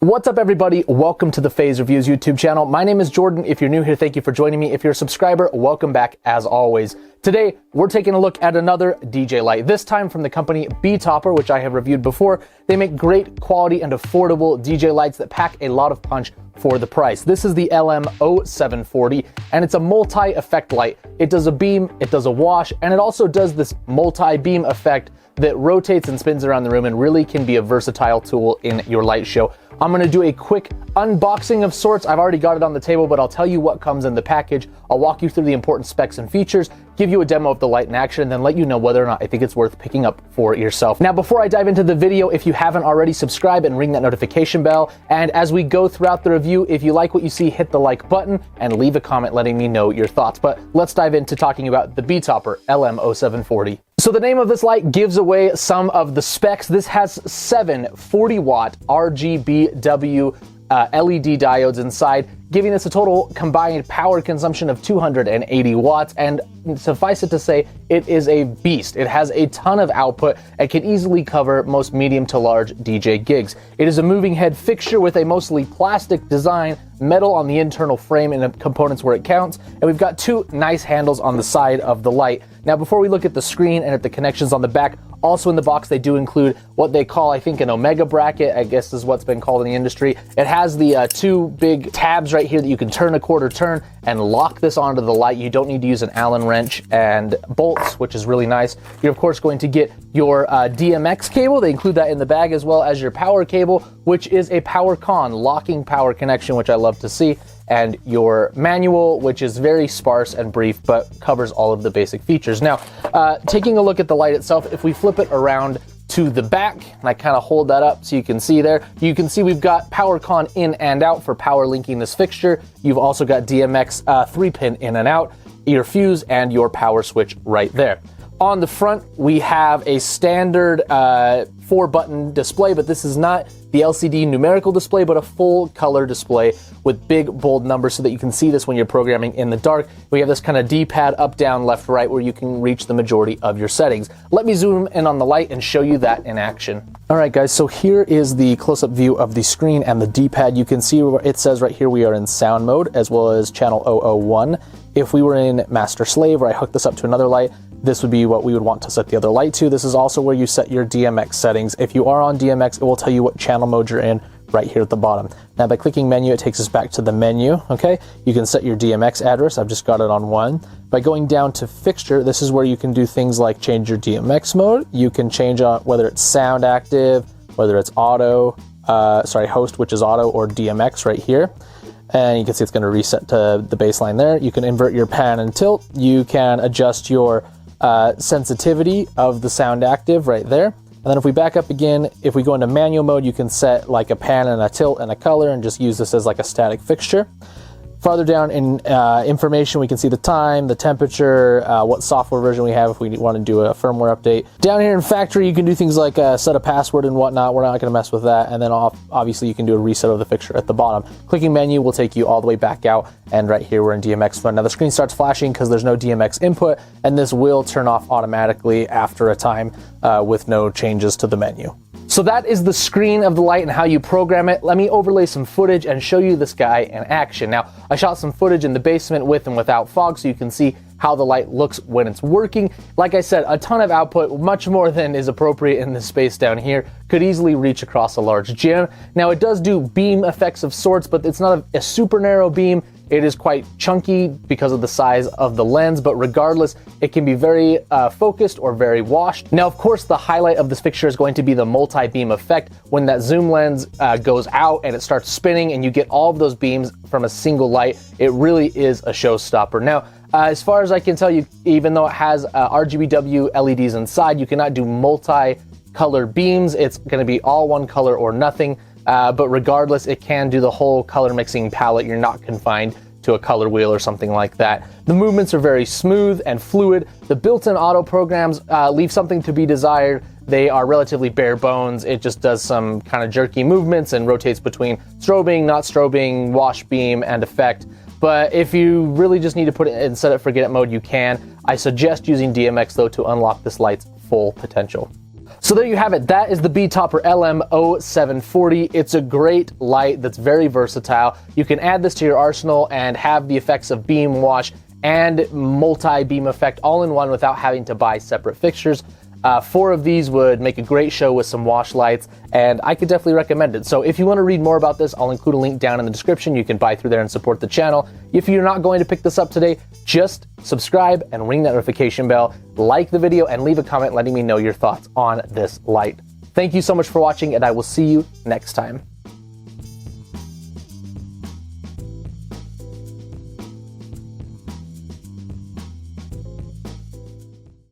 What's up, everybody? Welcome to the Phase Reviews YouTube channel. My name is Jordan. If you're new here, thank you for joining me. If you're a subscriber, welcome back as always. Today, we're taking a look at another DJ light, this time from the company BETOPPER, which I have reviewed before. They make great quality and affordable DJ lights that pack a lot of punch for the price. This is the LM0740, and it's a multi-effect light. It does a beam, it does a wash, and it also does this multi-beam effect that rotates and spins around the room and really can be a versatile tool in your light show. I'm gonna do a quick unboxing of sorts. I've already got it on the table, but I'll tell you what comes in the package. I'll walk you through the important specs and features, give you a demo of the light in action, and then let you know whether or not I think it's worth picking up for yourself. Now, before I dive into the video, if you haven't already, subscribe and ring that notification bell. And as we go throughout the review, if you like what you see, hit the like button and leave a comment letting me know your thoughts. But let's dive into talking about the BETOPPER LM0740. So the name of this light gives away some of the specs. This has 7 40-watt RGBW LED diodes inside, giving us a total combined power consumption of 280 watts. And suffice it to say, it is a beast. It has a ton of output and can easily cover most medium to large DJ gigs. It is a moving head fixture with a mostly plastic design, metal on the internal frame and components where it counts. And we've got 2 nice handles on the side of the light. Now, before we look at the screen and at the connections on the back, also in the box, they do include what they call, I think, an omega bracket, I guess is what's been called in the industry. It has the 2 big tabs right here that you can turn a quarter turn and lock this onto the light. You don't need to use an Allen wrench and bolts, which is really nice. You're, of course, going to get your DMX cable. They include that in the bag, as well as your power cable, which is a Powercon locking power connection, which I love to see. And your manual, which is very sparse and brief, but covers all of the basic features. Now, taking a look at the light itself, if we flip it around to the back, and I kind of hold that up so you can see there, you can see we've got Powercon in and out for power linking this fixture. You've also got DMX 3-pin in and out, your fuse, and your power switch right there. On the front, we have a standard 4-button display, but this is not the LCD numerical display, but a full color display with big, bold numbers so that you can see this when you're programming in the dark. We have this kind of D-pad up, down, left, right, where you can reach the majority of your settings. Let me zoom in on the light and show you that in action. All right, guys, so here is the close-up view of the screen and the D-pad. You can see where it says right here we are in sound mode, as well as channel 001. If we were in master slave, where I hook this up to another light, this would be what we would want to set the other light to. This is also where you set your DMX settings. If you are on DMX, it will tell you what channel mode you're in right here at the bottom. Now, by clicking menu, it takes us back to the menu, okay? You can set your DMX address. I've just got it on 1. By going down to fixture, this is where you can do things like change your DMX mode. You can change whether it's sound active, whether it's auto, host, which is auto, or DMX right here. And you can see it's gonna reset to the baseline there. You can invert your pan and tilt. You can adjust your sensitivity of the sound active right there. And then if we back up again, if we go into manual mode, you can set like a pan and a tilt and a color and just use this as like a static fixture. Farther down in information, we can see the time, the temperature, what software version we have if we want to do a firmware update. Down here in factory, you can do things like set a password and whatnot. We're not going to mess with that. And then obviously you can do a reset of the fixture at the bottom. Clicking menu will take you all the way back out. And right here, we're in DMX mode. Now the screen starts flashing because there's no DMX input, and this will turn off automatically after a time with no changes to the menu. So that is the screen of the light and how you program it. Let me overlay some footage and show you this guy in action. Now, I shot some footage in the basement with and without fog so you can see how the light looks when it's working. Like I said, a ton of output, much more than is appropriate in this space down here. Could easily reach across a large gym. Now, it does do beam effects of sorts, but it's not a super narrow beam. It is quite chunky because of the size of the lens, but regardless, it can be very focused or very washed. Now, of course, the highlight of this fixture is going to be the multi-beam effect when that zoom lens goes out and it starts spinning and you get all of those beams from a single light. It really is a showstopper. Now, as far as I can tell you, even though it has RGBW LEDs inside, you cannot do multi-color beams. It's going to be all one color or nothing. But regardless, it can do the whole color mixing palette. You're not confined to a color wheel or something like that. The movements are very smooth and fluid. The built-in auto programs leave something to be desired. They are relatively bare bones. It just does some kind of jerky movements and rotates between strobing, not strobing, wash beam, and effect. But if you really just need to put it in set it forget it mode, you can. I suggest using DMX though to unlock this light's full potential. So there you have it. That is the BETOPPER LM0740. It's a great light that's very versatile. You can add this to your arsenal and have the effects of beam wash and multi-beam effect all in one without having to buy separate fixtures. 4 of these would make a great show with some wash lights, and I could definitely recommend it. So if you want to read more about this, I'll include a link down in the description. You can buy through there and support the channel. If you're not going to pick this up today, just subscribe and ring that notification bell, like the video, and leave a comment letting me know your thoughts on this light. Thank you so much for watching, and I will see you next time.